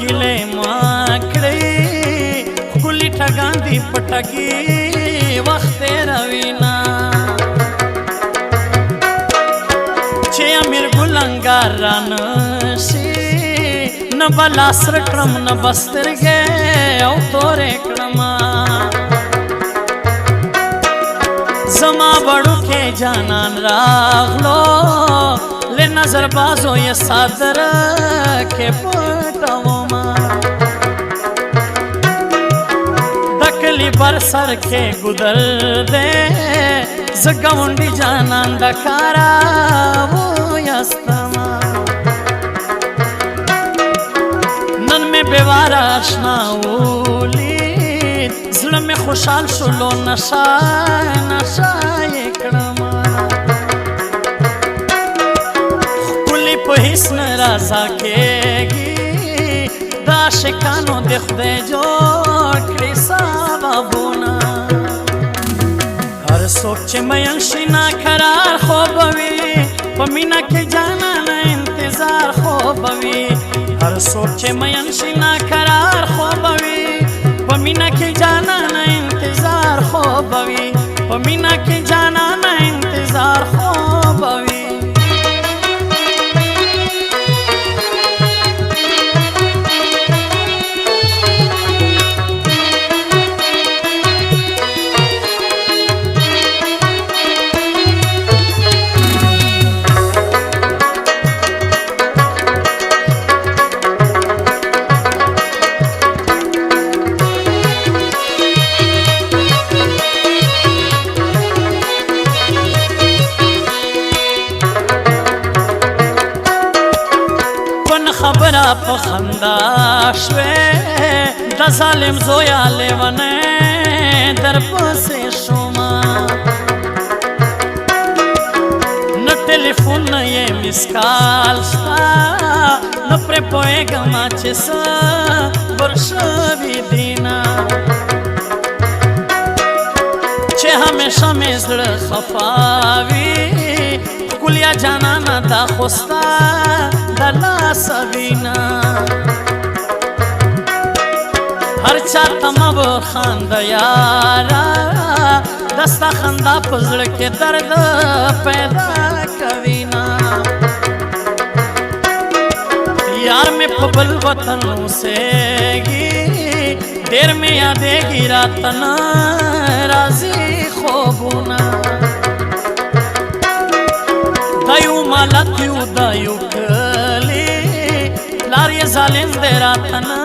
ګلې ما کړې ښکلي ټګان دي په ټګي وخت تېروينا چې امیر ګل انګار رانشي نه به لاس رکړم نه به سترګې او تورې کړم زما وړوکی جانان راغلو له نظر بازو یې صادر کې پټوما د کلي بر سر کې ګذر دې زه ګاونډي جانان د کارا ویستما نن مې بېواره اشنا ولید زړه مې خوشحال شولو نشه نشه یې کړمه ښکلي په هېڅ نه راضا کېږي د عاشقانو د خدای جوړ کړي سببونه هر څوک چې میین شي ناقرار خوبه وي په مینه کې جانانه انتظار خوبه وي هر څوک چې میین شي ناقرار خوبه وي په مینه کې جانانه انتظار خوبه وي په مینه کې جانانه انتظار خوبه وي خبره په خندا شوې د ظالم زویا لیونی در پسې شومه نه ټلیفون نه یې مسکال شته نه پرې پوهېږم چې څه بر شوي دینه چې همیشه مې زړه خفا وي ښکلیا جانانه دا خو ستا د لاسه وینا هر چا ته مه وخانده یاره د ستا خندا په زړه کې درد پیدا کوینا یار مې په بل وطن اوسېږي ډېر مې یادېږي راته نه راځي خوبونه دا یو مالت یو دا یو کلی پلار یې ظالم دی راته نه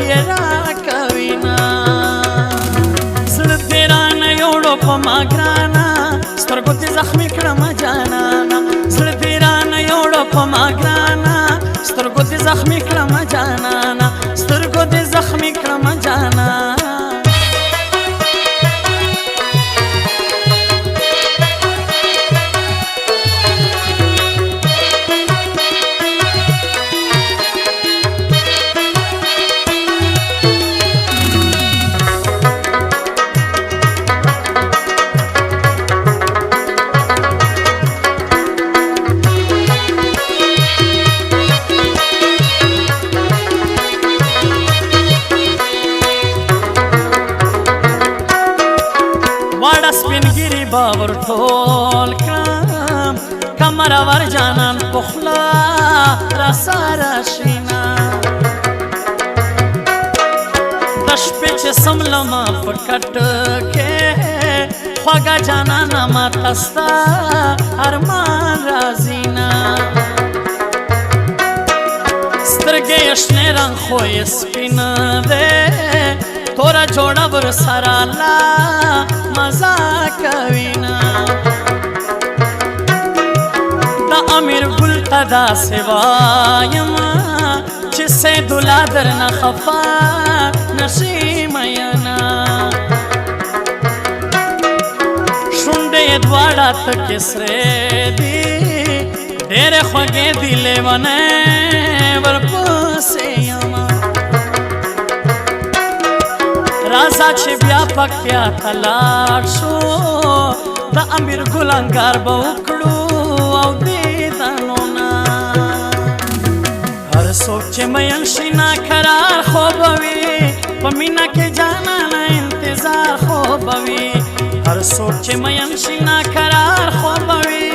یې راکوینا زړه دې رانه یوړو په ما ګرانه سترګو دې زخمي کړم جانانه زړه دې رانه یوړو په ما ګرانه سترګو دې زخمي کړم جانانه سترګو دې زخمي کړم جانانه سپینګری باور ټول کړم کمر ور جانان پخلا را سره شینا د شپې چې سملما په کټ کې خواږه جانان ماته ستا ارمان رازینا سترګې یې شنې رنګ خو یې سپین دی تورا جوړه ور سره لا مزا کوینا د امیر ګل ته داسې وایم چې سید الله درنه خفا نشي مینا شونډې یې دواړه تکې سرې دي ډېرې خوږې دي لیونی ورپسې یمه رازا چې بیا پکتیا ته لاړ شو د امیر ګل انګار به وکړو او دیدنونه هر څوک چې مین شي ناقرار خوب وي په مینه کې جانانه انتظار خوب وي هر څوک چې مین شي ناقرار خوب وي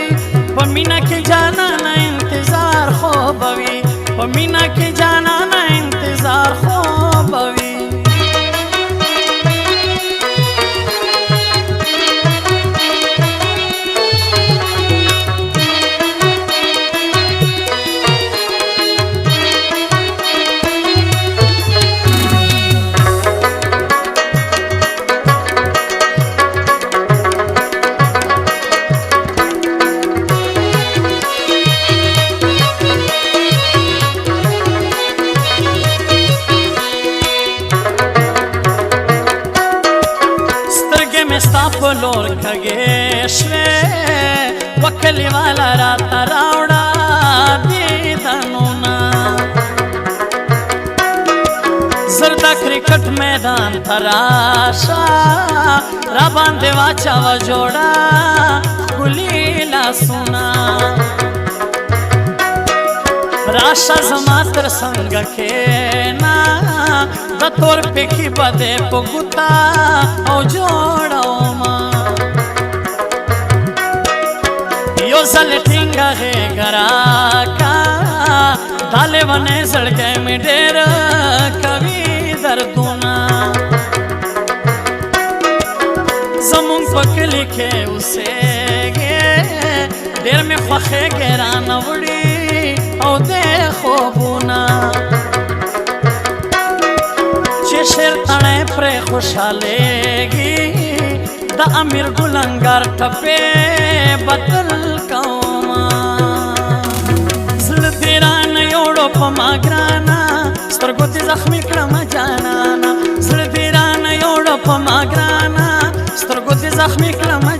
په مینه کې جانانه انتظار خوب وي په مینه کې جانانه انتظار خوب وي ستا په لور کږې شوې وکلي والا راته راوړه دیدنونه زر د کرکټ میدان ته راشه راباندې واچوه جوړه ګلي لاسونه راشه زما تر څنګه کښېنه د تور پیکي به دې په ګوته او جوړومه یو ځل ټینګه غېږه راکړه دا لیونی زړګی مې ډېر کوي دردونه زمونږ په کلي کې اوسېږې ډېر مې خوښېږې رانه وړي او دې خوبونه چې شعر تڼی پرې خوشحالېږي د امیر ګلنګار ټپې بدل کومه زړه دې رانه یوړو په ما ګرانه سترګو دې زخمي کړمه جانانه زړه دې رانه یوړو په ما ګرانه سترګو دې زخمي کړمه